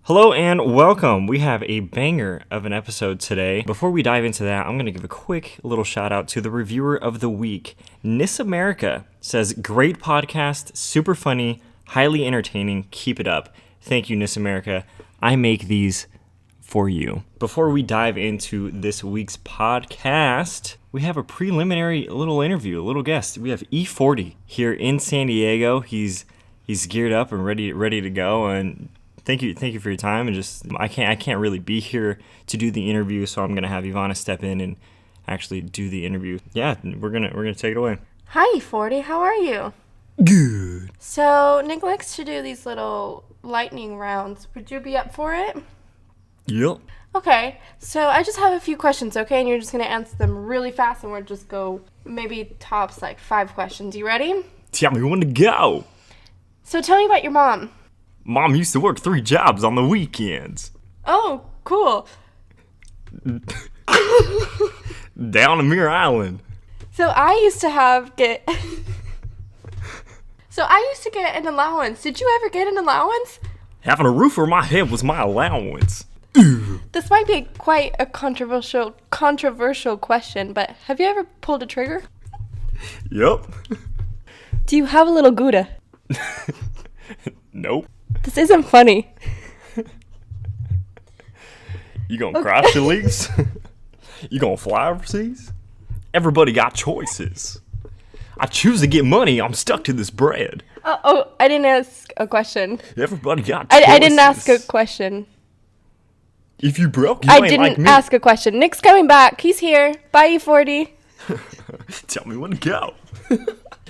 Hello and welcome. We have a banger of an episode today. Before we dive into that, I'm going to give a quick little shout out to the reviewer of the week. Kniss America says, great podcast, super funny, highly entertaining, keep it up. Thank you, Kniss America. I make these for you. Before we dive into this week's podcast, we have a preliminary little interview, a little guest. We have E-40 here in San Diego. He's geared up and ready to go, and Thank you for your time, and just I can't really be here to do the interview, so I'm gonna have Ivanna step in and actually do the interview. Yeah, we're gonna take it away. Hi, E-40. How are you? Good. So Nick likes to do these little lightning rounds. Would you be up for it? Yep. Okay. So I just have a few questions, okay? And you're just gonna answer them really fast, and we'll just go maybe tops like 5 questions. You ready? Tell me when to go. So tell me about your mom. Mom used to work 3 jobs on the weekends. Oh, cool. Down in Muir Island. So I used to get an allowance. Did you ever get an allowance? Having a roof over my head was my allowance. This might be quite a controversial question, but have you ever pulled a trigger? Yep. Do you have a little Gouda? Nope. This isn't funny. You gonna cross your legs? You gonna fly overseas? Everybody got choices. I choose to get money. I'm stuck to this bread. Oh, I didn't ask a question. Everybody got choices. I didn't ask a question. If you broke, you I ain't like me. didn't ask a question. Nick's coming back. He's here. Bye, E-40. Tell me when to go.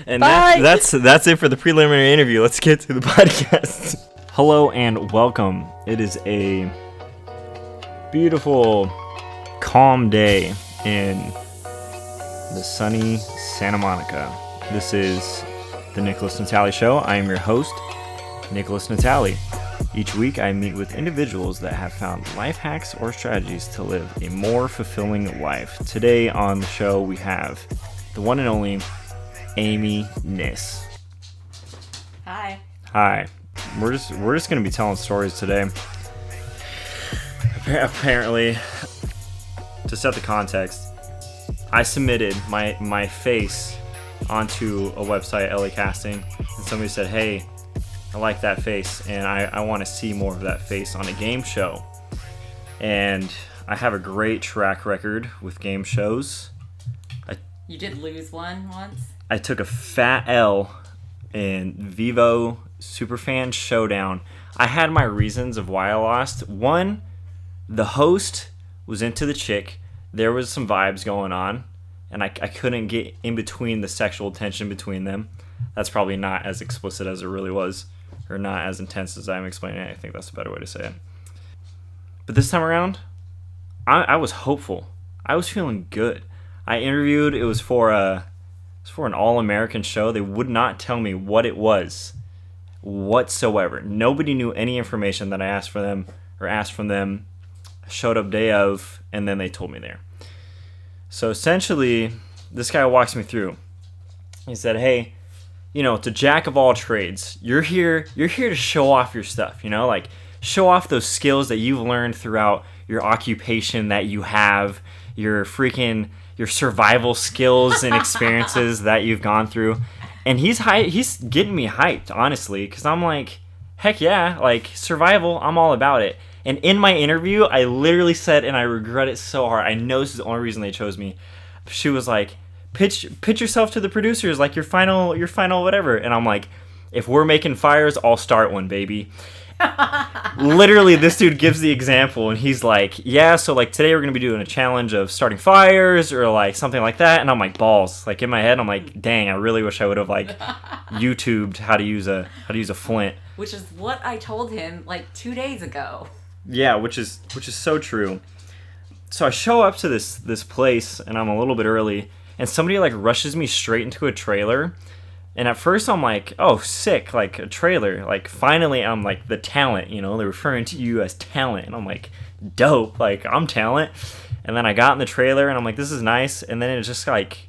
And Bye. that's it for the preliminary interview. Let's get to the podcast. Hello and welcome. It is a beautiful, calm day in the sunny Santa Monica. This is the Nickolas Natali Show. I am your host, Nickolas Natali. Each week I meet with individuals that have found life hacks or strategies to live a more fulfilling life. Today on the show we have the one and only Amy Kniss. Hi. Hi. We're just gonna be telling stories today. Apparently, to set the context, I submitted my face onto a website, LA Casting, and somebody said, "Hey, I like that face, and I want to see more of that face on a game show." And I have a great track record with game shows. You did lose one once? I took a fat L in Vivo Superfan Showdown. I had my reasons of why I lost. One, the host was into the chick. There was some vibes going on, and I couldn't get in between the sexual tension between them. That's probably not as explicit as it really was, or not as intense as I'm explaining it. I think that's a better way to say it. But this time around, I was hopeful. I was feeling good. I interviewed. It was for an all-American show. They would not tell me what it was whatsoever. Nobody knew any information that I asked from them. I showed up day of, and then they told me there. So essentially, this guy walks me through. He said, "Hey, it's a jack of all trades. You're here to show off your stuff, like show off those skills that you've learned throughout your occupation that you have, your survival skills and experiences that you've gone through." And he's getting me hyped, honestly, because I'm like, heck yeah, like survival, I'm all about it. And in my interview, I literally said, and I regret it so hard, I know this is the only reason they chose me. She was like, pitch yourself to the producers, like your final whatever. And I'm like, if we're making fires, I'll start one, baby. Literally, this dude gives the example, and he's like, yeah, so like today we're gonna be doing a challenge of starting fires or like something like that. And I'm like, balls. Like in my head, I'm like, dang, I really wish I would have like YouTubed how to use a flint. Which is what I told him like 2 days ago. Yeah, which is so true. So I show up to this place, and I'm a little bit early, and somebody like rushes me straight into a trailer. And at first I'm like, oh, sick, like a trailer. Like finally I'm like the talent, they're referring to you as talent. And I'm like, dope, like I'm talent. And then I got in the trailer and I'm like, this is nice. And then it just like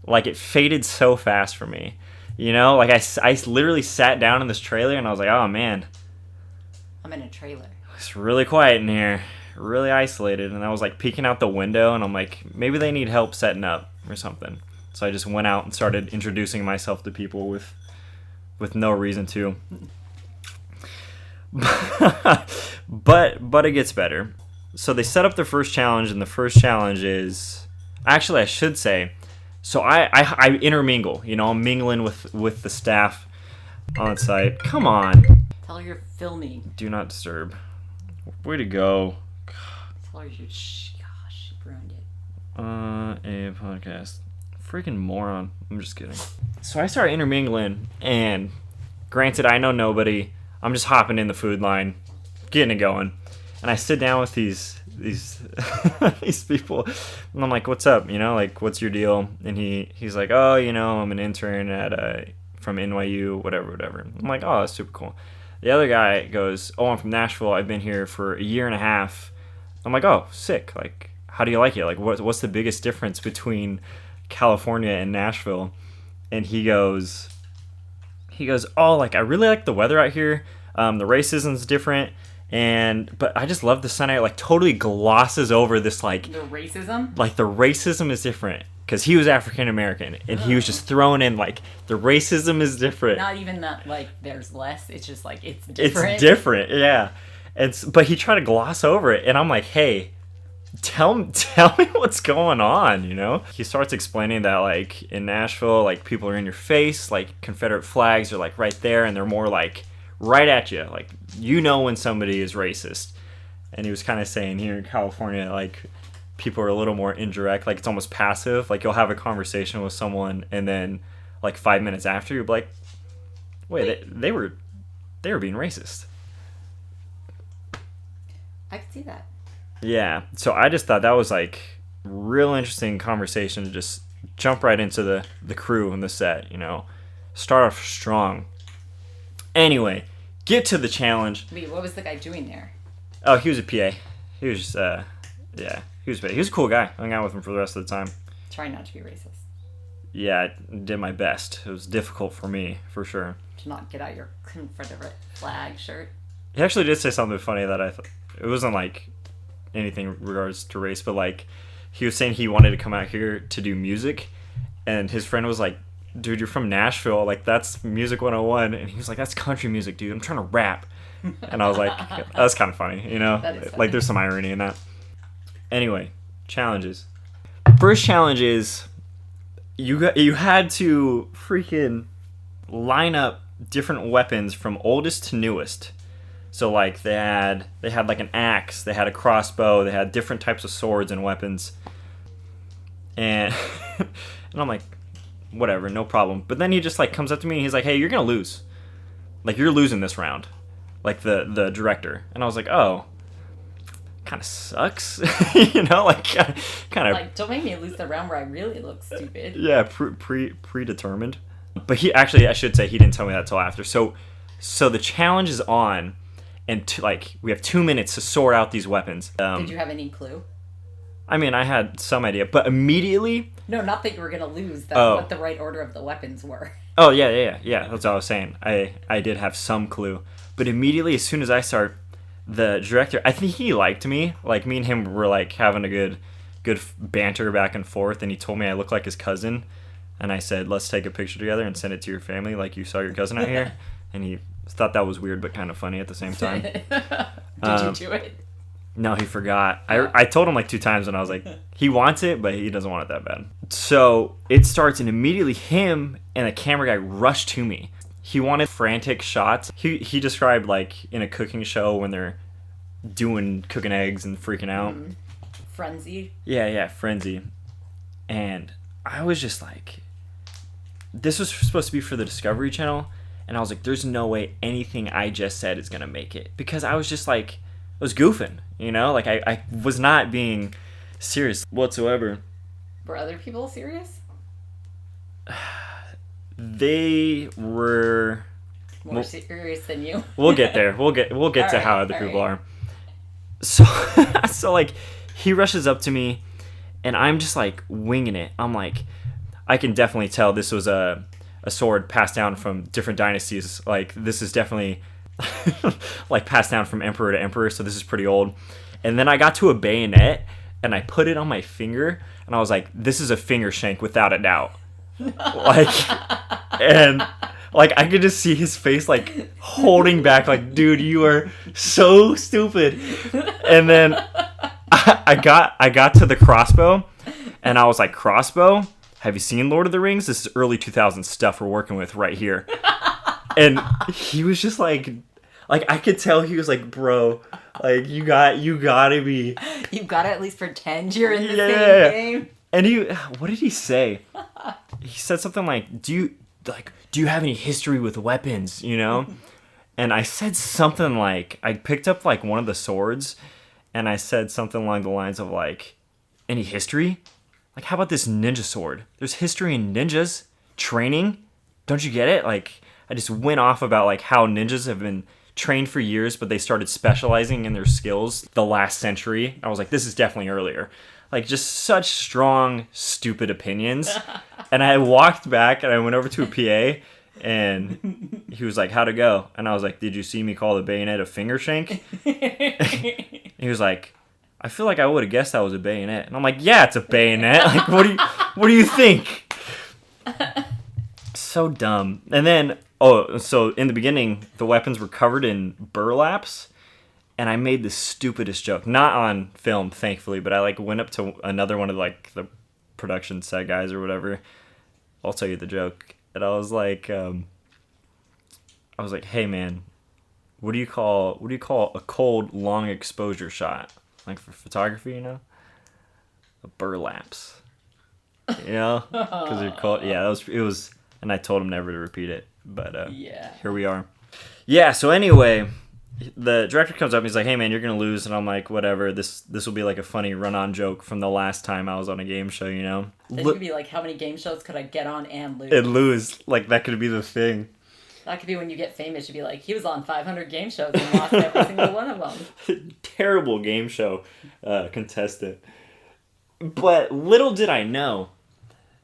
it faded so fast for me. Like I literally sat down in this trailer and I was like, oh man, I'm in a trailer. It's really quiet in here, really isolated, and I was like peeking out the window, and I'm like, maybe they need help setting up or something. So I just went out and started introducing myself to people with no reason to. but it gets better. So they set up the first challenge, and the first challenge is, actually I should say, so I intermingle. You know, I'm mingling with the staff on site. Come on. Tell her you're filming. Do not disturb. Way to go. Tell her you. Gosh, you ruined it. A podcast. Freaking moron. I'm just kidding. So I start intermingling, and granted, I know nobody. I'm just hopping in the food line, getting it going, and I sit down with these these people, and I'm like, "What's up? You know, like, what's your deal?" And he's like, "Oh, you know, I'm an intern at from NYU, whatever." I'm like, "Oh, that's super cool." The other guy goes, "Oh, I'm from Nashville. I've been here for a year and a half." I'm like, "Oh, sick. Like, how do you like it? Like, what's the biggest difference between California and Nashville?" And he goes, "Oh, like, I really like the weather out here. The racism's different, but I just love the sun out." Like, totally glosses over this, like, the racism. Like, the racism is different because he was African American, and he was just throwing in, like, the racism is different. Not even that, like, there's less. It's just like it's different. It's different, yeah. But he tried to gloss over it, and I'm like, "Hey, tell me what's going on," you know? He starts explaining that, like, in Nashville, like, people are in your face, like, Confederate flags are, like, right there, and they're more, like, right at you, like, you know when somebody is racist. And he was kind of saying here in California, like, people are a little more indirect, like, it's almost passive. Like, you'll have a conversation with someone, and then, like, 5 minutes after, you'll be like, wait. They were being racist. I could see that. Yeah, so I just thought that was, like, real interesting conversation to just jump right into the crew and the set, you know. Start off strong. Anyway, get to the challenge. Wait, what was the guy doing there? Oh, he was a PA. He was just, yeah, he was a cool guy. I hung out with him for the rest of the time. Try not to be racist. Yeah, I did my best. It was difficult for me, for sure. To not get out your Confederate flag shirt. He actually did say something funny that I thought, it wasn't, like, anything in regards to race, but, like, he was saying he wanted to come out here to do music, and his friend was like, "Dude, you're from Nashville, like, that's music 101, and he was like, "That's country music, dude, I'm trying to rap." And I was like, that's kind of funny, you know? That is funny. Like, there's some irony in that. Anyway, challenges. First challenge is you had to freaking line up different weapons from oldest to newest. So, like, they had like an axe, they had a crossbow, they had different types of swords and weapons. And and I'm like, whatever, no problem. But then he just, like, comes up to me and he's like, "Hey, you're gonna lose. Like, you're losing this round." Like, the director. And I was like, "Oh, kind of sucks." You know, like, kind of. Like, don't make me lose the round where I really look stupid. Yeah, predetermined. But he actually, I should say, he didn't tell me that till after. So the challenge is on. And, like, we have 2 minutes to sort out these weapons. Did you have any clue? I mean, I had some idea, but immediately... No, not that you were going to lose, what the right order of the weapons were. Oh, yeah, that's what I was saying. I did have some clue. But immediately, as soon as I start, the director, I think he liked me. Like, me and him were, like, having a good banter back and forth, and he told me I look like his cousin. And I said, "Let's take a picture together and send it to your family, like you saw your cousin out here." And he thought that was weird but kind of funny at the same time. Did you do it? No, he forgot. I told him like 2 times, and I was like, he wants it, but he doesn't want it that bad. So it starts, and immediately him and a camera guy rush to me. He wanted frantic shots. He described, like, in a cooking show when they're cooking eggs and freaking out. Frenzy. Yeah, frenzy. And I was just like, this was supposed to be for the Discovery Channel, and I was like, there's no way anything I just said is gonna make it, because I was just like, I was goofing, you know, like I was not being serious whatsoever. Were other people serious? They were More serious than you. We'll get there. We'll get to how other people are. So like, he rushes up to me, and I'm just like winging it. I'm like, I can definitely tell this was a sword passed down from different dynasties. Like, this is definitely like passed down from emperor to emperor, so this is pretty old. And then I got to a bayonet, and I put it on my finger, and I was like, this is a finger shank without a doubt. Like, and like I could just see his face like holding back, like, dude, you are so stupid. And then I got to the crossbow, and I was like, crossbow? Have you seen Lord of the Rings? This is early 2000s stuff we're working with right here. And he was just like I could tell he was like, bro, like you gotta be. You've got to at least pretend you're in the same game. And what did he say? He said something like, do you have any history with weapons, you know? And I said something like, I picked up like one of the swords, and I said something along the lines of like, any history? Like, how about this ninja sword? There's history in ninjas. Training? Don't you get it? Like, I just went off about like how ninjas have been trained for years, but they started specializing in their skills the last century. I was like, this is definitely earlier. Like, just such strong, stupid opinions. And I walked back, and I went over to a PA, and he was like, how'd it go? And I was like, did you see me call the bayonet a finger shank? He was like, I feel like I would have guessed that was a bayonet. And I'm like, yeah, it's a bayonet. Like, what do you think? So dumb. And then, so in the beginning, the weapons were covered in burlaps. And I made the stupidest joke. Not on film, thankfully, but I like went up to another one of like the production set guys or whatever. I'll tell you the joke. And I was like, hey man, what do you call a cold long exposure shot? Like for photography, you know? A burlaps. You know? Because they're cold. Yeah, it was, and I told him never to repeat it. But here we are. Yeah, so anyway, the director comes up and he's like, hey man, you're gonna lose. And I'm like, whatever, this will be like a funny run-on joke from the last time I was on a game show, you know? Then you could be like, how many game shows could I get on and lose? And lose. Like, that could be the thing. That could be when you get famous. You'd be like, he was on 500 game shows and lost every single one of them. Terrible game show contestant. But little did I know,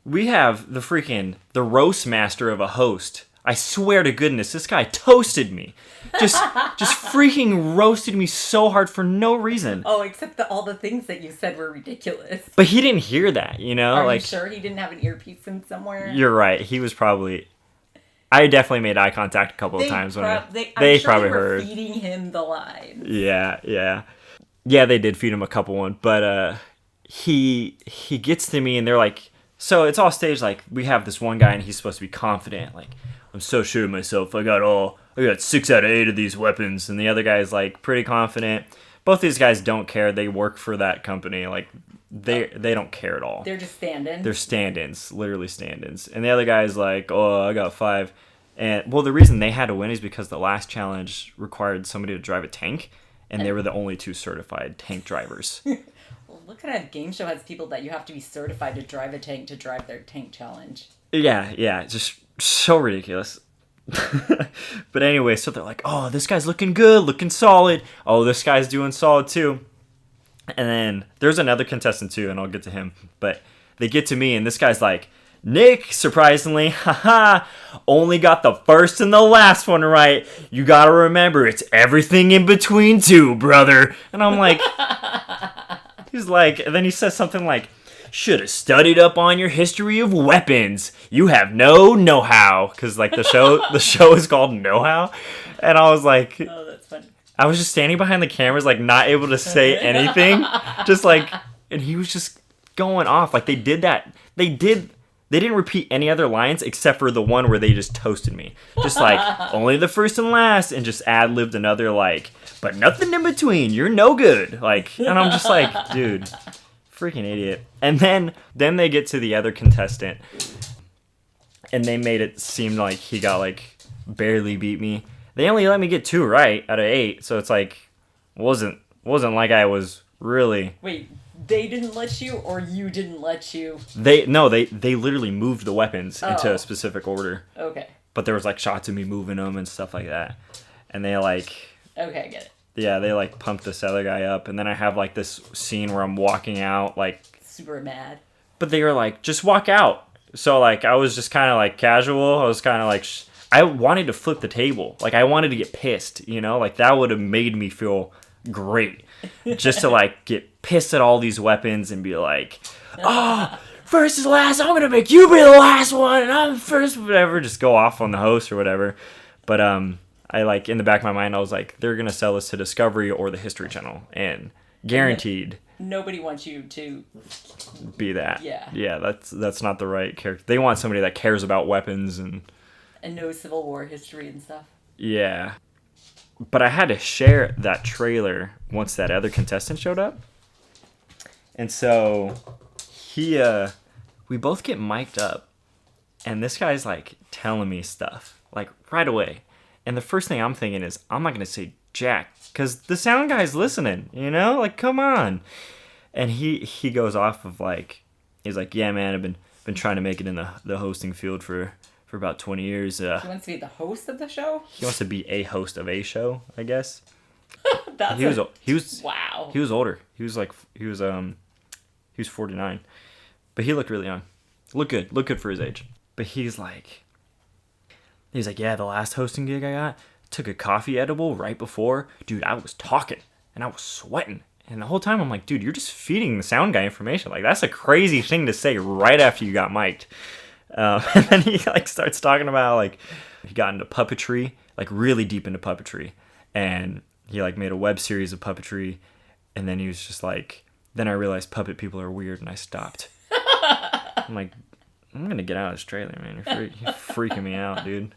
we have the roast master of a host. I swear to goodness, this guy toasted me. Just freaking roasted me so hard for no reason. Oh, except that all the things that you said were ridiculous. But he didn't hear that, you know? Are you sure he didn't have an earpiece in somewhere? You're right. He was probably... I definitely made eye contact a couple of times when they probably heard. Feeding him the lines. Yeah, they did feed him a couple one, but he gets to me and they're like, so it's all staged. Like, we have this one guy and he's supposed to be confident. Like, I'm so sure of myself. I got 6 out of 8 of these weapons, and the other guy's like pretty confident. Both these guys don't care. They work for that company. Like, they don't care at all. They're just stand-ins. They're stand-ins, literally stand-ins. And the other guy's like, I got 5. And, well, the reason they had to win is because the last challenge required somebody to drive a tank, and they were the only 2 certified tank drivers. Well, what kind of game show has people that you have to be certified to drive a tank to drive their tank challenge? Yeah, just so ridiculous. But anyway, so they're like, oh, this guy's looking good, looking solid. Oh, this guy's doing solid too. And then there's another contestant too, and I'll get to him. But they get to me, and this guy's like, Nick, surprisingly, only got the first and the last one right. You gotta remember, it's everything in between too, brother. And I'm like, he's like, and then he says something like, should have studied up on your history of weapons. You have no know-how. Because, like, the show is called Know-How. And I was like... Oh, that's funny. I was just standing behind the cameras, like, not able to say anything. Just, like... And he was just going off. Like, they did that. They didn't repeat any other lines except for the one where they just toasted me. Just, like, only the first and last. And just ad-libbed another, like, but nothing in between. You're no good. Like, and I'm just like, dude... Freaking idiot. And then they get to the other contestant, and they made it seem like he got like barely beat me. They only let me get 2 right out of 8, so it's like wasn't like I was really. Wait, they didn't let you, or you didn't let you? They literally moved the weapons into a specific order. Okay. But there was like shots of me moving them and stuff like that, and they like. Okay, I get it. Yeah, they, like, pumped this other guy up. And then I have, like, this scene where I'm walking out, like... Super mad. But they were like, just walk out. So, like, I was just kind of, like, casual. I was kind of, like, I wanted to flip the table. Like, I wanted to get pissed, you know? Like, that would have made me feel great. Just to, like, get pissed at all these weapons and be like, oh, first is last. I'm going to make you be the last one. And I'm first, whatever. Just go off on the host or whatever. But, I, like, in the back of my mind, I was like, they're going to sell this to Discovery or the History Channel. And guaranteed. Nobody wants you to be that. Yeah. Yeah, that's not the right character. They want somebody that cares about weapons and knows Civil War history and stuff. Yeah. But I had to share that trailer once that other contestant showed up. And so we both get mic'd up, and this guy's like telling me stuff like right away. And the first thing I'm thinking is, I'm not going to say jack, because the sound guy's listening, you know? Like, come on. And he goes off of like, he's like, yeah, man, I've been trying to make it in the hosting field for about 20 years. He wants to be the host of the show? He wants to be a host of a show, I guess. He was wow. He was older. He was 49. But he looked really young. Looked good for his age. But he's like, yeah, the last hosting gig I got, took a coffee edible right before. Dude, I was talking and I was sweating. And the whole time I'm like, dude, you're just feeding the sound guy information. Like, that's a crazy thing to say right after you got mic'd. And then he like starts talking about like he got into puppetry, like really deep into puppetry, and he like made a web series of puppetry. And then he was just like, then I realized puppet people are weird, and I stopped. I'm like, I'm gonna get out of this trailer, man. You're freaking me out, dude.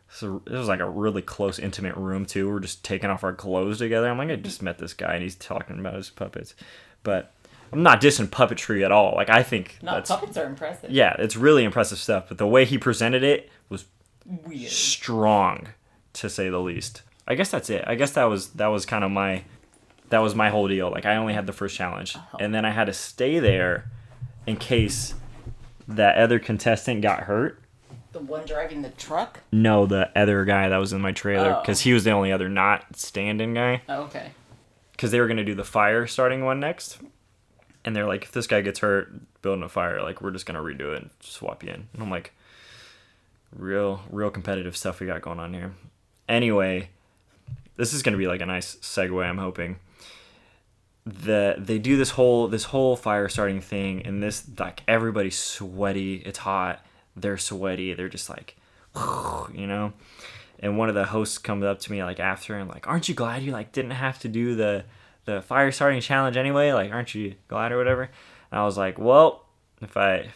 So it was like a really close, intimate room too. We're just taking off our clothes together. I'm like, I just met this guy and he's talking about his puppets. But I'm not dissing puppetry at all. Like, I think puppets are impressive. Yeah, it's really impressive stuff. But the way he presented it was weird, strong, to say the least. I guess that's it. I guess that was kind of my whole deal. Like, I only had the first challenge, and then I had to stay there in case that other contestant got hurt. The one driving the truck? No, the other guy that was in my trailer, because he was the only other not stand-in guy. Oh, okay. Because they were going to do the fire starting one next. And they're like, if this guy gets hurt building a fire, like, we're just going to redo it and swap you in. And I'm like, real competitive stuff we got going on here. Anyway, this is going to be like a nice segue, I'm hoping. They do this whole fire starting thing, and this, like, everybody's sweaty. It's hot. They're sweaty. They're just like, you know? And one of the hosts comes up to me like after and like, aren't you glad you like didn't have to do the fire starting challenge anyway? Like, aren't you glad or whatever? And I was like, well, if I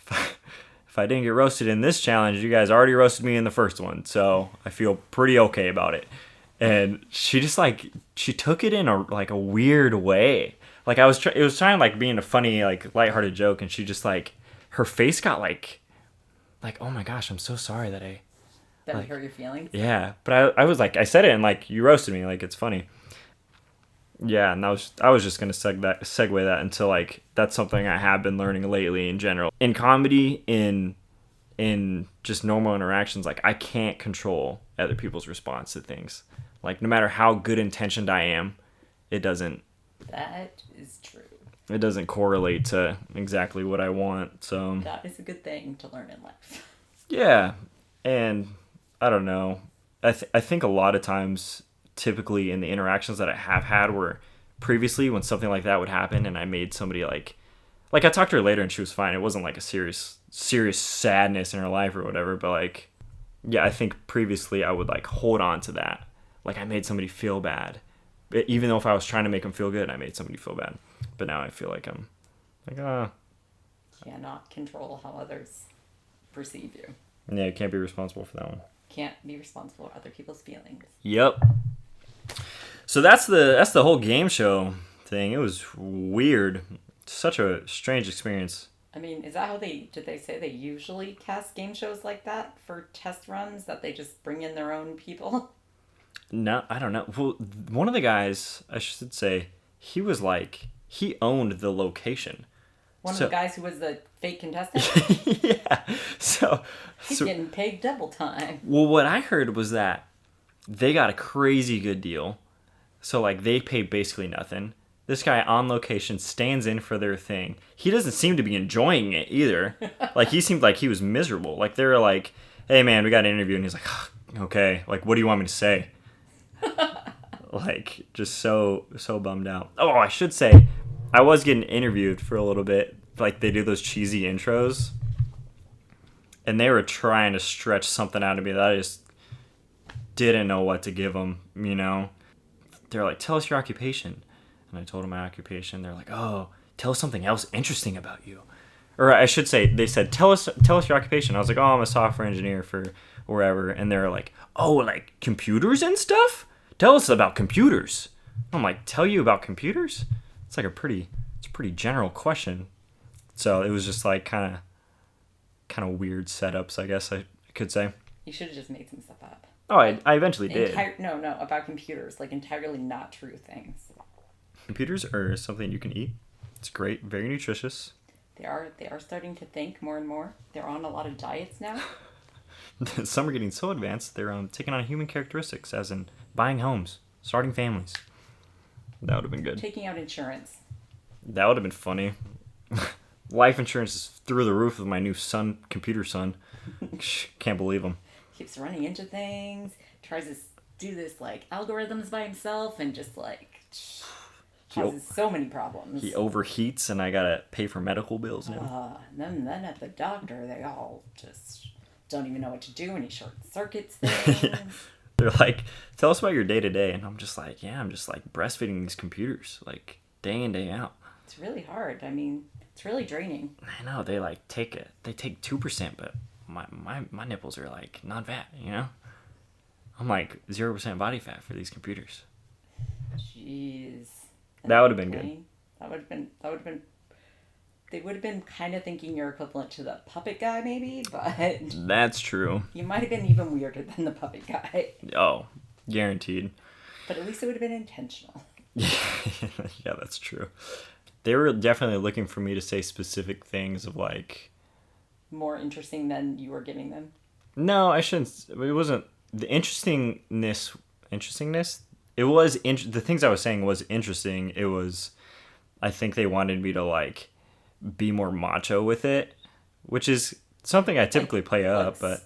didn't get roasted in this challenge, you guys already roasted me in the first one, so I feel pretty okay about it. And she just like, she took it in a weird way. Like, it was trying like being a funny, like, lighthearted joke, and she just like, her face got like, oh my gosh, I'm so sorry that I hurt your feelings. Yeah, but I was like, I said it and like, you roasted me, like, it's funny. Yeah, and I was just gonna segue that into like, that's something I have been learning lately in general. In comedy, in just normal interactions, like, I can't control other people's response to things. Like, no matter how good intentioned I am, it doesn't. That is true. It doesn't correlate to exactly what I want, so. That is a good thing to learn in life. Yeah, and I don't know. I think a lot of times, typically in the interactions that I have had, where previously when something like that would happen and I made somebody like I talked to her later and she was fine. It wasn't like a serious sadness in her life or whatever, but like, yeah, I think previously I would like hold on to that. Like, I made somebody feel bad. Even though if I was trying to make them feel good, I made somebody feel bad. But now I feel like I'm like, Cannot control how others perceive you. Yeah, you can't be responsible for that one. Can't be responsible for other people's feelings. Yep. So that's the whole game show thing. It was weird. Such a strange experience. I mean, is that how did they say they usually cast game shows like that for test runs, that they just bring in their own people? No, I don't know. Well, one of the guys, I should say, he was like, he owned the location. One of the guys who was the fake contestant? Yeah. So he's getting paid double time. Well, what I heard was that they got a crazy good deal. So, like, they paid basically nothing. This guy on location stands in for their thing. He doesn't seem to be enjoying it either. Like, he seemed like he was miserable. Like, they were like, hey, man, we got an interview. And he's like, oh, okay, like, what do you want me to say? Like, just so bummed out. Oh, I should say, I was getting interviewed for a little bit. Like, they do those cheesy intros. And they were trying to stretch something out of me that I just didn't know what to give them, you know? They're like, tell us your occupation. And I told them my occupation. They're like, oh, tell us something else interesting about you. Or I should say, they said, tell us your occupation. I was like, oh, I'm a software engineer for wherever. And they're like, oh, like computers and stuff? Tell us about computers. I'm like, tell you about computers? It's like it's a pretty general question. So it was just like kind of weird setups, I guess I could say. You should have just made some stuff up. Oh, I eventually did. No, about computers, like entirely not true things. Computers are something you can eat. It's great, very nutritious. They are starting to think more and more. They're on a lot of diets now. Some are getting so advanced, they're taking on human characteristics, as in buying homes, starting families. That would have been good. Taking out insurance. That would have been funny. Life insurance is through the roof with my new computer son. Can't believe him. Keeps running into things, tries to do this like algorithms by himself, and just like causes so many problems. He overheats, and I gotta pay for medical bills now. Then at the doctor, they all just don't even know what to do, and he short circuits things. Yeah. They're like, tell us about your day to day, and I'm just like, yeah, I'm just like breastfeeding these computers like day in day out. It's really hard. I mean, it's really draining. I know, they like take 2%, but my nipples are like non-fat, you know? I'm like 0% body fat for these computers. Jeez. That would have been good. That would have been. They would have been kind of thinking you're equivalent to the puppet guy, maybe, but that's true. You might have been even weirder than the puppet guy. Oh, guaranteed. But at least it would have been intentional. Yeah, that's true. They were definitely looking for me to say specific things of like more interesting than you were giving them. No, I shouldn't. It wasn't the interestingness. It was the things I was saying was interesting. It was, I think they wanted me to like be more macho with it, which is something I typically play up, but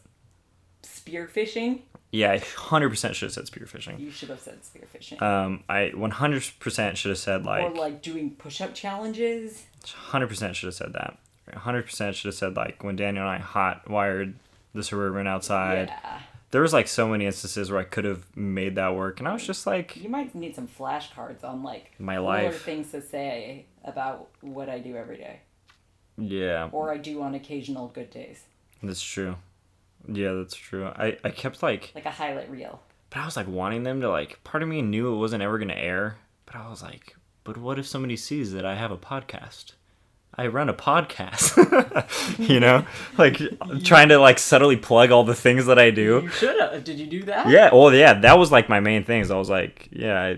spearfishing. Yeah, I 100% should have said spearfishing. You should have said spearfishing. I 100% should have said like. Or like doing push-up challenges. 100% should have said that. 100% should have said like when Daniel and I hot wired the Suburban outside. Yeah. There was like so many instances where I could have made that work, and I was just like, you might need some flashcards on like my life, things to say about what I do every day. Yeah. Or I do on occasional good days. That's true. Yeah, that's true. I kept like a highlight reel. But I was like wanting them to like. Part of me knew it wasn't ever gonna air, but I was like, but what if somebody sees that I have a podcast? I run a podcast, you know, like trying to like subtly plug all the things that I do. You should have. Did you do that? Yeah. Well, yeah, that was like my main things. I was like, yeah,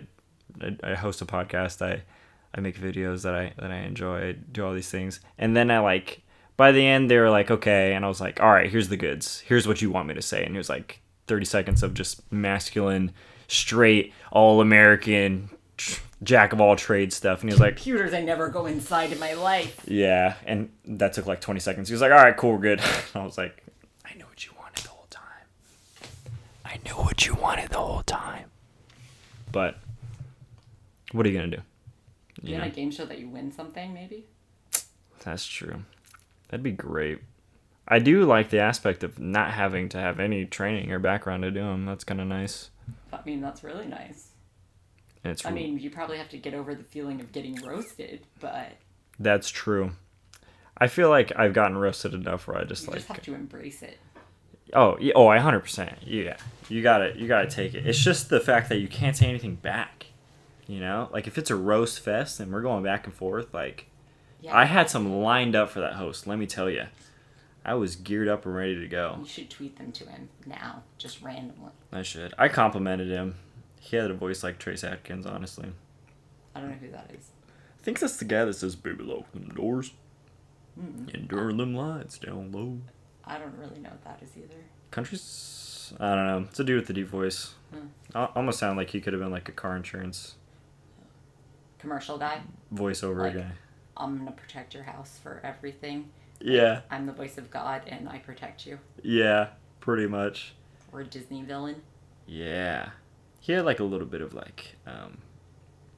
I host a podcast. I make videos that I enjoy. I do all these things. And then I like, by the end they were like, okay. And I was like, all right, here's the goods. Here's what you want me to say. And here's like 30 seconds of just masculine, straight, all American, jack of all trades stuff. And he was like, computers I never go inside in my life. Yeah, and that took like 20 seconds. He was like, all right, cool, we're good. I was like, I knew what you wanted the whole time. But what are you gonna do? You in a game show that you win something, maybe? That's true. That'd be great. I do like the aspect of not having to have any training or background to do them. That's kind of nice. I mean, that's really nice. I mean, you probably have to get over the feeling of getting roasted, but... That's true. I feel like I've gotten roasted enough where I just you just have to embrace it. Oh, yeah, oh, 100%. Yeah. You gotta take it. It's just the fact that you can't say anything back. You know? Like, if it's a roast fest and we're going back and forth, like... Yeah. I had some lined up for that host, let me tell you. I was geared up and ready to go. You should tweet them to him now, just randomly. I should. I complimented him. He had a voice like Trace Atkins, honestly. I don't know who that is. I think that's the guy that says, baby, open them doors. And turn them lights down low. I don't really know what that is either. Country's... I don't know. It's a dude with a deep voice. Almost sound like he could have been like a car insurance... commercial guy? Voiceover like, guy. I'm gonna protect your house for everything. Yeah. I'm the voice of God and I protect you. Yeah, pretty much. Or a Disney villain. Yeah. He had like a little bit of like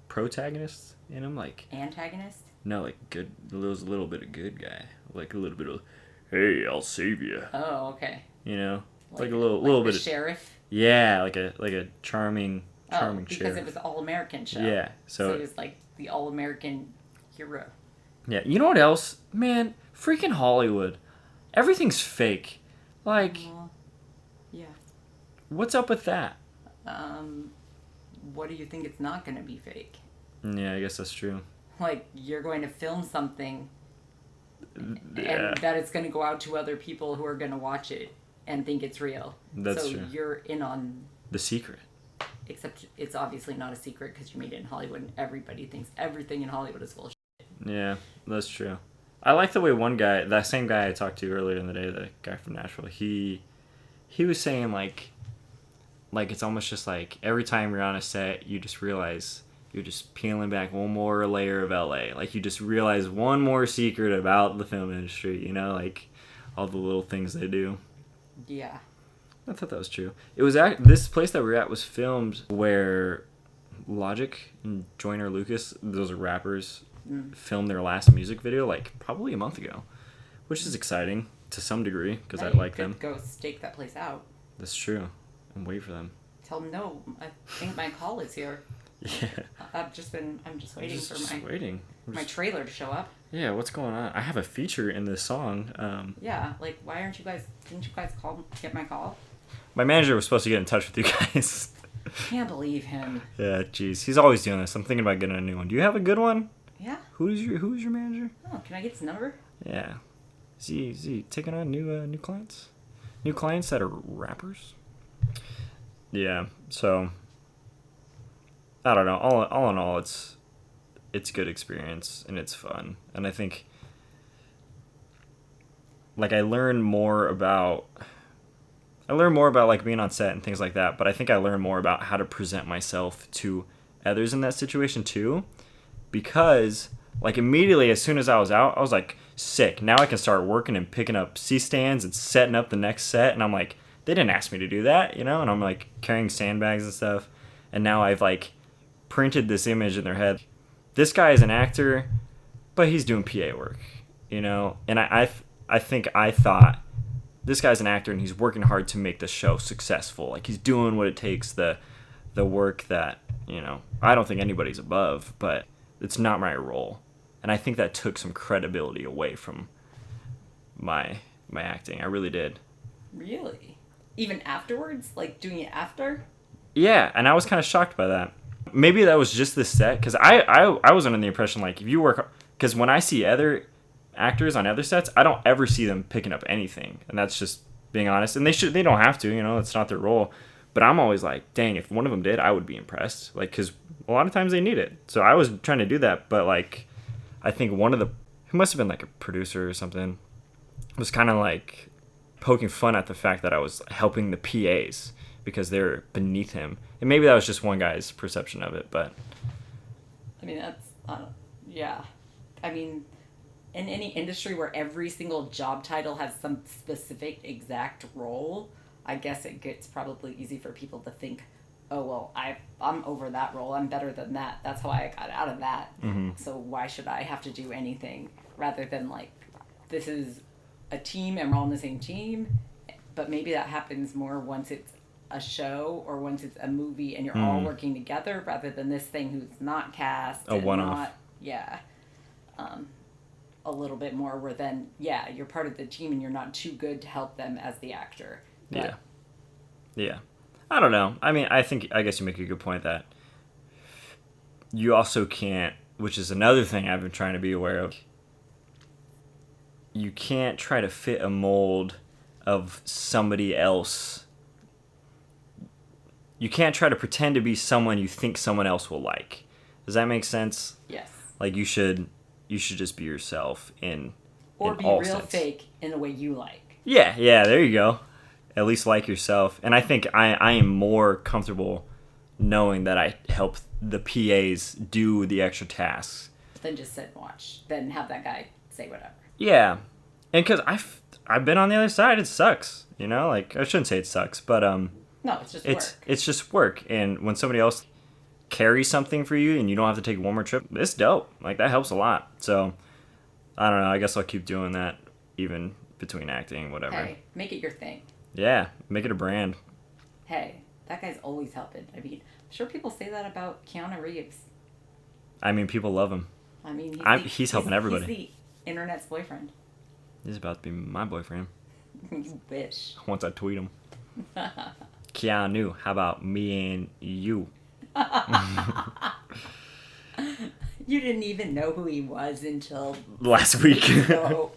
protagonist in him, like Antagonist? no, like good. There was a little bit of good guy, like a little bit of, hey, I'll save you. Oh, okay. You know, like a like little the bit of sheriff. yeah, like a charming Because sheriff. it was an all-American show. Yeah, so it was like the all-American hero. Yeah, you know what else, man? Freaking Hollywood, everything's fake. Like, Yeah. what's up with that? What do you think it's not going to be fake? Yeah, I guess that's true. Like, you're going to film something Yeah. and that it's going to go out to other people who are going to watch it and think it's real. That's true. So you're in on... The secret. Except it's obviously not a secret because you made it in Hollywood and everybody thinks everything in Hollywood is bullshit. Yeah, that's true. I like the way one guy, that same guy I talked to earlier in the day, the guy from Nashville, he was saying like it's almost just like every time you're on a set, you just realize you're just peeling back one more layer of LA. Like you just realize one more secret about the film industry, you know, like all the little things they do. Yeah. I thought that was true. It was this place that we were at was filmed where Logic and Joyner Lucas, those are rappers, filmed their last music video like probably a month ago, which is exciting to some degree because I like them. Go stake that place out. That's true. And wait for them. Tell them no. I think my call is here. Yeah. I'm just waiting for my trailer to show up. Yeah, what's going on? I have a feature in this song. Yeah, like why aren't you guys? Didn't you guys get my call? My manager was supposed to get in touch with you guys. Can't believe him. Yeah, jeez, he's always doing this. I'm thinking about getting a new one. Do you have a good one? Yeah. Who's your manager? Oh, can I get his number? Yeah. Is he taking on new clients? New clients that are rappers? Yeah. So I don't know. All in all, it's good experience and it's fun, and I think like I learn more about like being on set and things like that, but I think I learn more about how to present myself to others in that situation too, because like immediately as soon as I was out, I was like, sick. Now I can start working and picking up C-stands and setting up the next set, and I'm like, they didn't ask me to do that, you know? And I'm like carrying sandbags and stuff, and now I've like printed this image in their head. This guy is an actor, but he's doing PA work, you know? And I think I thought this guy's an actor and he's working hard to make the show successful. Like he's doing what it takes, the work that, you know, I don't think anybody's above, but it's not my role. And I think that took some credibility away from my acting. I really did. Really? Even afterwards? Like doing it after? Yeah, and I was kind of shocked by that. Maybe that was just the set, because I was under the impression like if you work, because when I see other actors on other sets, I don't ever see them picking up anything, and that's just being honest. And they don't have to, you know, it's not their role. But I'm always like, dang, if one of them did, I would be impressed, like because a lot of times they need it. So I was trying to do that, but like I think one of the, who must have been like a producer or something, was kind of like poking fun at the fact that I was helping the PAs because they're beneath him. And maybe that was just one guy's perception of it, but I mean, that's yeah. I mean, in any industry where every single job title has some specific exact role, I guess it gets probably easy for people to think, oh, well, I'm over that role. I'm better than that. That's how I got out of that. Mm-hmm. So why should I have to do anything? Rather than like, this is a team and we're all on the same team. But maybe that happens more once it's a show or once it's a movie and you're all working together, rather than this thing who's not cast. A one-off. Yeah. A little bit more where then, yeah, you're part of the team and you're not too good to help them as the actor. But, yeah. I don't know. I mean, I guess you make a good point that you also can't, which is another thing I've been trying to be aware of, you can't try to fit a mold of somebody else. You can't try to pretend to be someone you think someone else will like. Does that make sense? Yes. Like you should just be yourself or be real sense. Fake in the way you like. Yeah, there you go. At least like yourself. And I think I am more comfortable knowing that I help the PAs do the extra tasks. Then just sit and watch. Then have that guy say whatever. Yeah. And because I've been on the other side. It sucks. You know, like I shouldn't say it sucks, but No, it's just work. It's just work. And when somebody else carries something for you and you don't have to take one more trip, it's dope. Like that helps a lot. So I don't know. I guess I'll keep doing that even between acting, whatever. Hey, make it your thing. Yeah, make it a brand. Hey, that guy's always helping. I mean, I'm sure people say that about Keanu Reeves. I mean, people love him. I mean, he's helping everybody. He's the internet's boyfriend. He's about to be my boyfriend. You wish. Once I tweet him. Keanu, how about me and you? You didn't even know who he was until last week. No.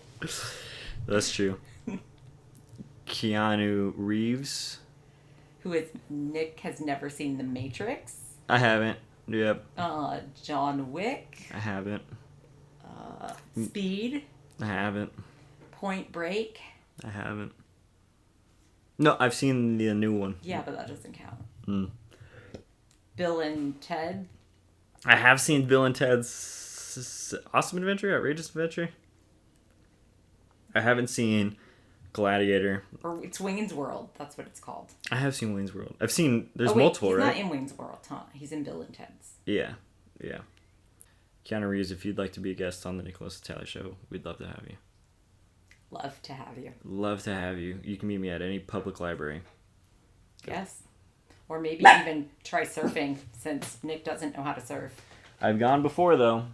That's true. Keanu Reeves. Who is Nick has never seen The Matrix. I haven't. Yep. John Wick. I haven't. Speed. I haven't. Point Break. I haven't. No, I've seen the new one. Yeah, but that doesn't count. Mm. Bill and Ted. I have seen Bill and Ted's Awesome Adventure, Outrageous Adventure. I haven't seen Gladiator. Or it's Wayne's World. That's what it's called. I have seen Wayne's World. I've seen, there's multiple, he's right? He's not in Wayne's World, huh? He's in Bill and Ted's. Yeah. Keanu Reeves, if you'd like to be a guest on the Nickolas and Natali show, we'd love to have you. Love to have you. Love to have you. You can meet me at any public library. Yes. Or maybe even try surfing, since Nick doesn't know how to surf. I've gone before, though.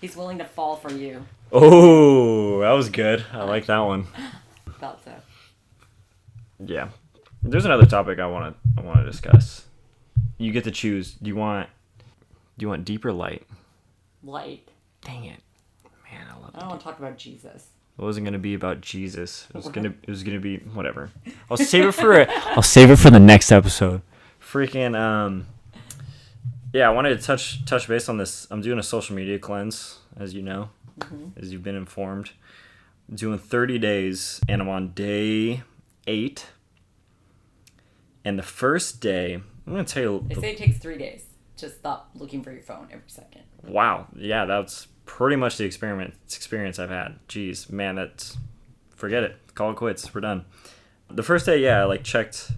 He's willing to fall for you. Oh, that was good. I like that one. Felt so. Yeah. There's another topic I want to discuss. You get to choose. Do you want deep or light? Light. Dang it. Man, I love it. I don't want to talk about Jesus. It wasn't gonna be about Jesus. It was gonna be whatever. I'll save it for the next episode. Freaking yeah, I wanted to touch base on this. I'm doing a social media cleanse, as you know, as you've been informed. I'm doing 30 days, and I'm on day 8. And the first day, I'm gonna tell you. They say it takes 3 days. Just stop looking for your phone every second. Wow. Yeah, that's pretty much the experience I've had. Jeez, man, forget it. Call it quits. We're done. The first day, yeah, I checked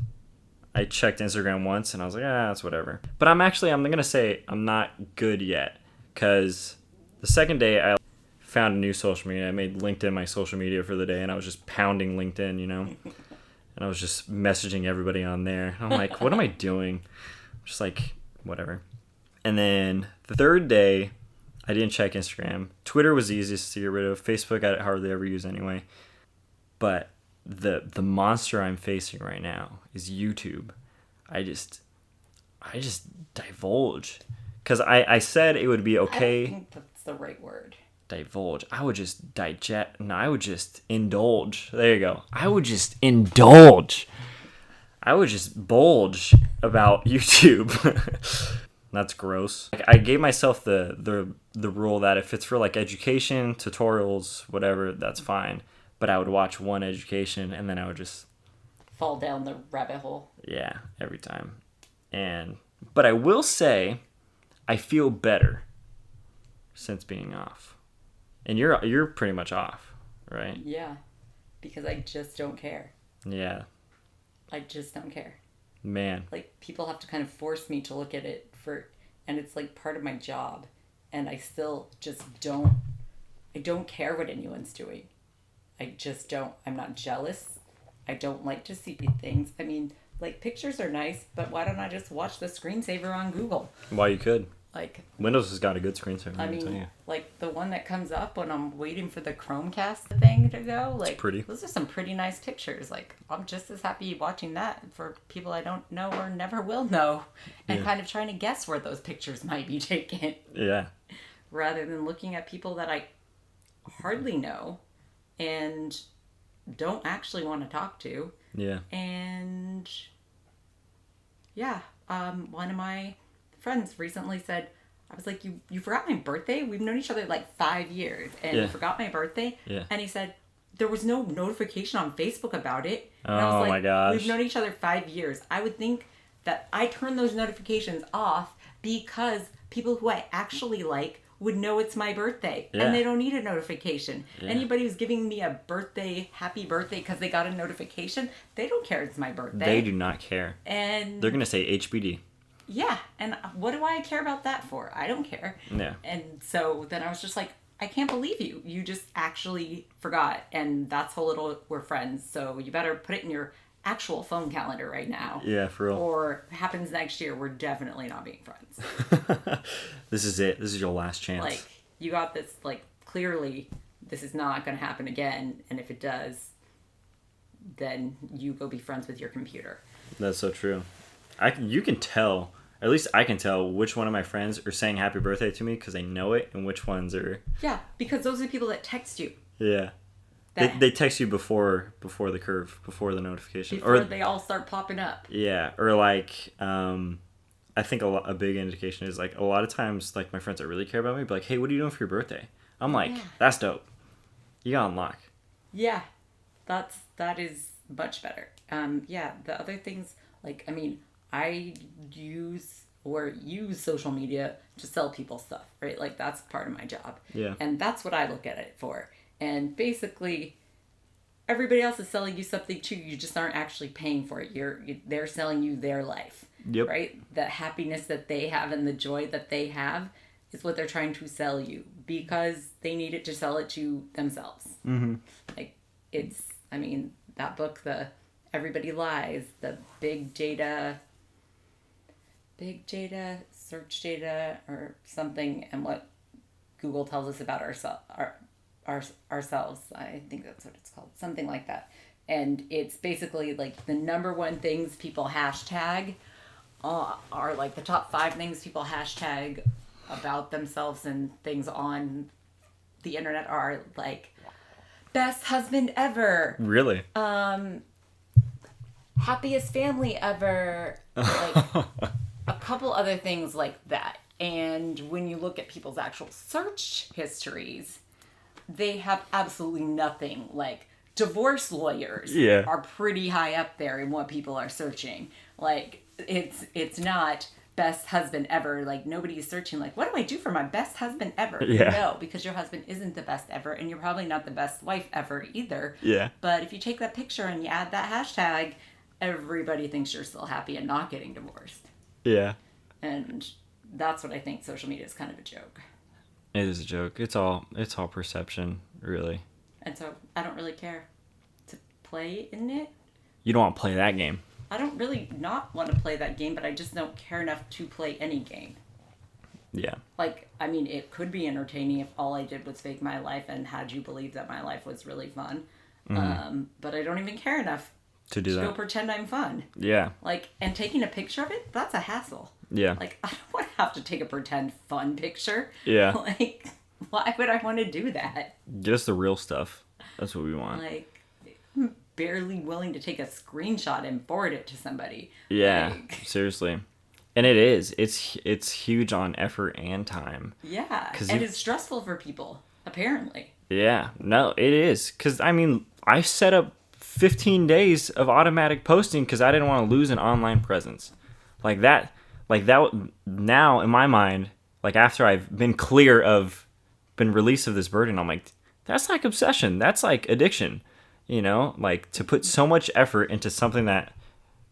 Instagram once, and I was like, that's whatever. But I'm gonna say I'm not good yet, because the second day I found a new social media. I made LinkedIn my social media for the day, and I was just pounding LinkedIn, you know, and I was just messaging everybody on there. And I'm like, what am I doing? Just like whatever. And then the third day, I didn't check Instagram. Twitter was the easiest to get rid of. Facebook I hardly ever use anyway. But the monster I'm facing right now is YouTube. I just divulge. Because I said it would be okay. I don't think that's the right word. Divulge. I would just digest. No, I would just indulge. There you go. I would just indulge. I would just bulge about YouTube. That's gross. I gave myself the rule that if it's for education, tutorials, whatever, that's fine. But I would watch one education and then I would just fall down the rabbit hole. Yeah, every time. But I will say I feel better since being off. And you're pretty much off, right? Yeah. Because I just don't care. Yeah. I just don't care. Man. People have to kind of force me to look at it and it's part of my job, and I still just don't care what anyone's doing. I just don't. I'm not jealous. I don't like to see things. I mean, pictures are nice, but why don't I just watch the screensaver on Google? Well, you could. Windows has got a good screensaver. I mean, the one that comes up when I'm waiting for the Chromecast thing to go. It's pretty. Those are some pretty nice pictures. I'm just as happy watching that for people I don't know or never will know, and kind of trying to guess where those pictures might be taken. Yeah. Rather than looking at people that I hardly know and don't actually want to talk to. Yeah. And yeah, one of my friends recently said, I was like, you forgot my birthday? We've known each other 5 years, and you forgot my birthday? Yeah. And he said, there was no notification on Facebook about it. And oh I was like, my gosh. We've known each other 5 years. I would think that I turn those notifications off because people who I actually like would know it's my birthday. Yeah. And they don't need a notification. Yeah. Anybody who's giving me a happy birthday because they got a notification, they don't care it's my birthday. They do not care. And they're going to say HBD. Yeah. And what do I care about that for? I don't care. Yeah. And so then I was just like, I can't believe you. You just actually forgot. And that's how little we're friends. So you better put it in your actual phone calendar right now. Yeah, for real. Or happens next year, we're definitely not being friends. This is it. This is your last chance. Like, you got this, like, clearly this is not going to happen again. And if it does, then you go be friends with your computer. That's so true. You can tell, at least I can tell, which one of my friends are saying happy birthday to me because they know it, and which ones are... Yeah, because those are the people that text you. Yeah. They text you before the curve, before the notification. Before they all start popping up. Yeah, or like, I think a big indication is like a lot of times like my friends that really care about me be like, hey, what are you doing for your birthday? I'm like, that's dope. You got unlock. Yeah, that is much better. Yeah, the other things, like, I mean, I use social media to sell people stuff, right? Like, that's part of my job. Yeah. And that's what I look at it for. And basically, everybody else is selling you something too. You just aren't actually paying for it. They're selling you their life. Yep. Right? The happiness that they have and the joy that they have is what they're trying to sell you because they need it to sell it to themselves. Mm-hmm. Like, I mean, that book, the Everybody Lies, the big data, search data, or something, and what Google tells us about ourselves. I think that's what it's called. Something like that. And it's basically like the number one things people hashtag are like the top 5 things people hashtag about themselves and things on the internet are like best husband ever. Really? Happiest family ever. Like a couple other things like that. And when you look at people's actual search histories, they have absolutely nothing. Like, divorce lawyers are pretty high up there in what people are searching. Like, it's not best husband ever. Like, nobody is searching, like, what do I do for my best husband ever? Yeah. No, because your husband isn't the best ever, and you're probably not the best wife ever either. Yeah. But if you take that picture and you add that hashtag, everybody thinks you're still happy and not getting divorced. Yeah. And that's what I think social media is kind of a joke. It is a joke. It's all perception, really. And so I don't really care to play in it. You don't want to play that game. I don't really not want to play that game, but I just don't care enough to play any game. Yeah. Like, I mean, it could be entertaining if all I did was fake my life and had you believe that my life was really fun. Mm-hmm. But I don't even care enough to do that. Go pretend I'm fun. Yeah. Like, and taking a picture of it, that's a hassle. Yeah. Like, I don't want to have to take a pretend fun picture. Yeah. Like, why would I want to do that? Get us the real stuff. That's what we want. Like, I'm barely willing to take a screenshot and forward it to somebody. Yeah, like, seriously. And it is. It's huge on effort and time. Yeah, and it's stressful for people, apparently. Yeah, no, it is. Because, I mean, I set up 15 days of automatic posting because I didn't want to lose an online presence. Like that, now in my mind, like after I've been released of this burden, I'm like, that's like obsession. That's like addiction, you know, like to put so much effort into something that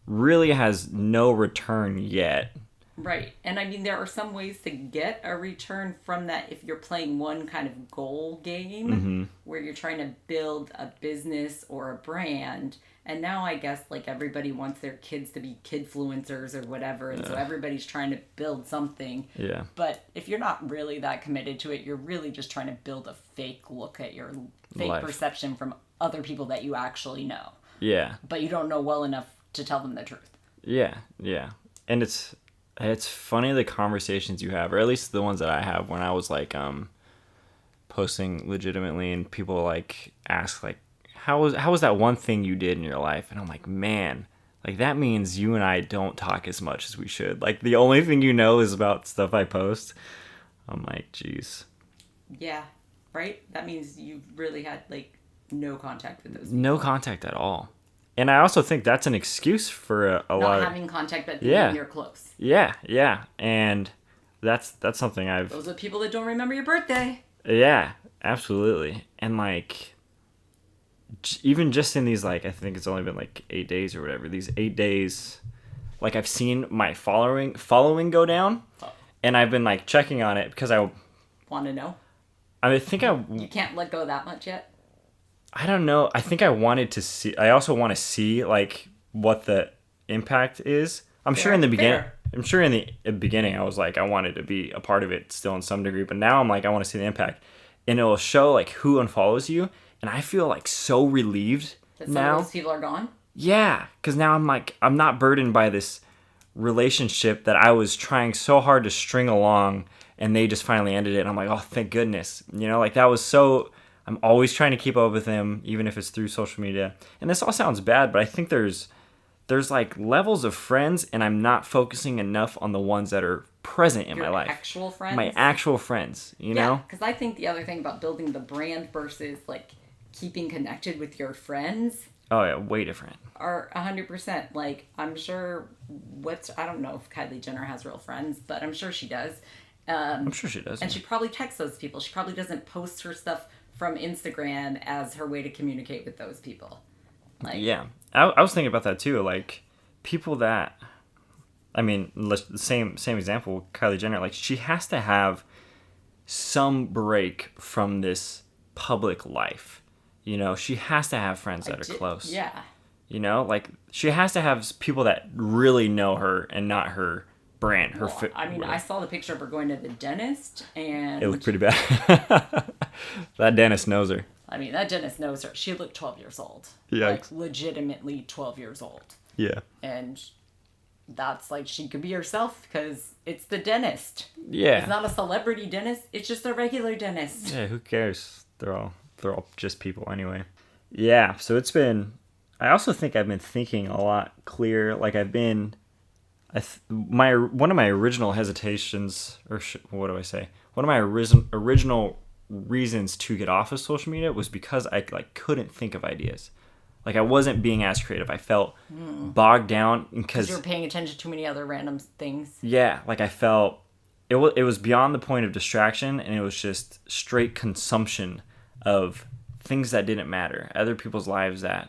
really has no return yet. Right. And I mean, there are some ways to get a return from that if you're playing one kind of goal game where you're trying to build a business or a brand. And now I guess like everybody wants their kids to be kidfluencers or whatever. And so everybody's trying to build something. Yeah. But if you're not really that committed to it, you're really just trying to build a fake look at your fake perception from other people that you actually know. Yeah. But you don't know well enough to tell them the truth. Yeah. Yeah. And it's funny the conversations you have, or at least the ones that I have when I was like posting legitimately and people like ask like, how was that one thing you did in your life? And I'm like, man, like that means you and I don't talk as much as we should. Like the only thing you know is about stuff I post. I'm like, geez. Yeah, right? That means you really had like no contact with those people. No contact at all. And I also think that's an excuse for a lot of... Not having contact, but thinking you're close. Yeah, yeah. And that's something I've... Those are people that don't remember your birthday. Yeah, absolutely. And like, even just in these, like, I think it's only been like 8 days or whatever, these 8 days, like, I've seen my following go down, and I've been like checking on it because I want to know. I think you can't let go that much yet. I don't know. I think I wanted to see. I also want to see like what the impact is. I'm sure in the beginning I was like, I wanted to be a part of it still in some degree, but now I'm like, I want to see the impact, and it will show like who unfollows you, and I feel like so relieved that some now. of those people are gone. Yeah, because now I'm like, I'm not burdened by this relationship that I was trying so hard to string along, and they just finally ended it. And I'm like, oh, thank goodness. You know, like that was so. I'm always trying to keep up with them, even if it's through social media. And this all sounds bad, but I think there's like levels of friends, and I'm not focusing enough on the ones that are present in my life. Actual friends? My actual friends, you know? Because I think the other thing about building the brand versus like keeping connected with your friends. Oh yeah, way different. Are 100%. Like, I'm sure I don't know if Kylie Jenner has real friends, but I'm sure she does. I'm sure she does. And she probably texts those people. She probably doesn't post her stuff from Instagram as her way to communicate with those people. Like, yeah. I was thinking about that too. Like, people that, I mean, same example, Kylie Jenner, like, she has to have some break from this public life. You know, she has to have friends that are close. Yeah. You know, like, she has to have people that really know her and not her brand. I saw the picture of her going to the dentist, and it looked pretty bad. That dentist knows her. I mean, that dentist knows her. She looked 12 years old. Yeah. Like, legitimately 12 years old. Yeah. And that's like, she could be herself because it's the dentist. Yeah. It's not a celebrity dentist. It's just a regular dentist. Yeah, who cares? They're all just people anyway. Yeah, so it's been... I also think I've been thinking a lot clearer. Like, I've been... one of my original hesitations, or what do I say? One of my original reasons to get off of social media was because I like couldn't think of ideas. Like, I wasn't being as creative. I felt bogged down because you were paying attention to too many other random things. Yeah, like I felt it was beyond the point of distraction, and it was just straight consumption of things that didn't matter, other people's lives that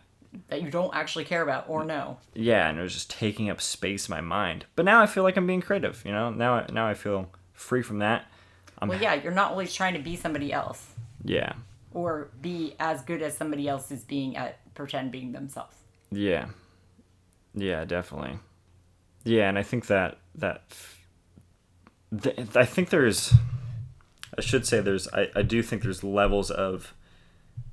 you don't actually care about or know. Yeah, and it was just taking up space in my mind. But now I feel like I'm being creative, you know? Now I feel free from that. You're not always trying to be somebody else. Yeah. Or be as good as somebody else is being at pretend being themselves. Yeah. Yeah, definitely. Yeah, and I think I think I do think there's levels of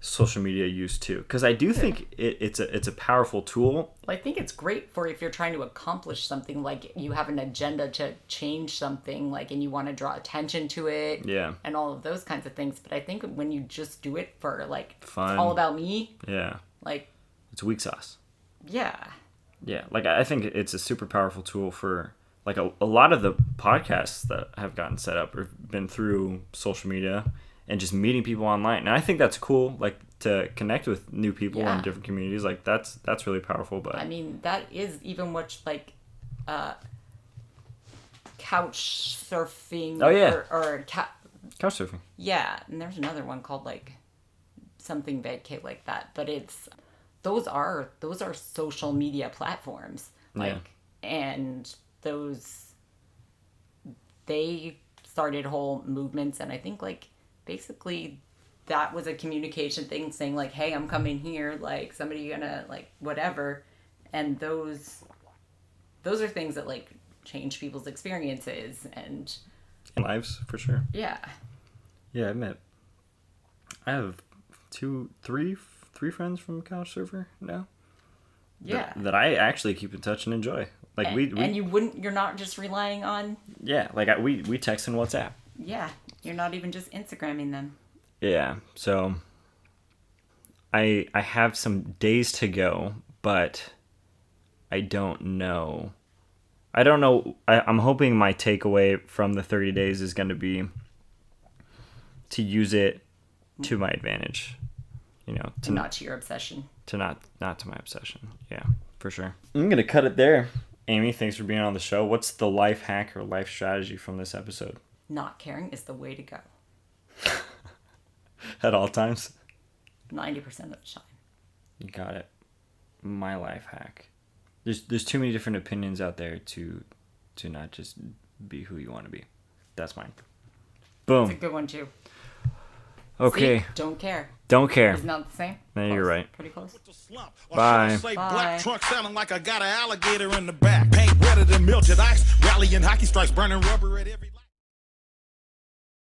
social media use too, because I do think it's a powerful tool. Well, I think it's great for if you're trying to accomplish something, like you have an agenda to change something, like, and you want to draw attention to it, and all of those kinds of things. But I think when you just do it for like fun, it's all about me, like, it's weak sauce. Yeah, like I think it's a super powerful tool for like a lot of the podcasts that have gotten set up have been through social media and just meeting people online. And I think that's cool, like, to connect with new people in different communities. Like, that's really powerful. But I mean, that is even what, like, couch surfing. Oh, yeah. Or couch surfing. Yeah, and there's another one called, like, something vacay like that. But those are social media platforms. Like, and they started whole movements, and I think, like, basically that was a communication thing, saying like, hey, I'm coming here, like, somebody gonna, like, whatever. And those are things that, like, change people's experiences and lives, for sure. Yeah, I have three friends from Couchsurfer now. Yeah, that I actually keep in touch and enjoy. Like, and you're not just relying on. Yeah, like we text in WhatsApp. Yeah, you're not even just Instagramming them. Yeah, so I have some days to go, but I don't know. I'm hoping my takeaway from the 30 days is going to be to use it to my advantage. You know, not to your obsession. Not to my obsession. Yeah, for sure. I'm going to cut it there. Amy, thanks for being on the show. What's the life hack or life strategy from this episode? Not caring is the way to go. At all times? 90% of the time. You got it. My life hack. There's too many different opinions out there to not just be who you want to be. That's mine. Boom. It's a good one too. Okay. See? Don't care. Don't care. It's not the same. No, you're right. Pretty close. Bye. Black truck sounding like I got an alligator in the back. Paint wetter than melted ice. Rallying hockey strikes, burning rubber at every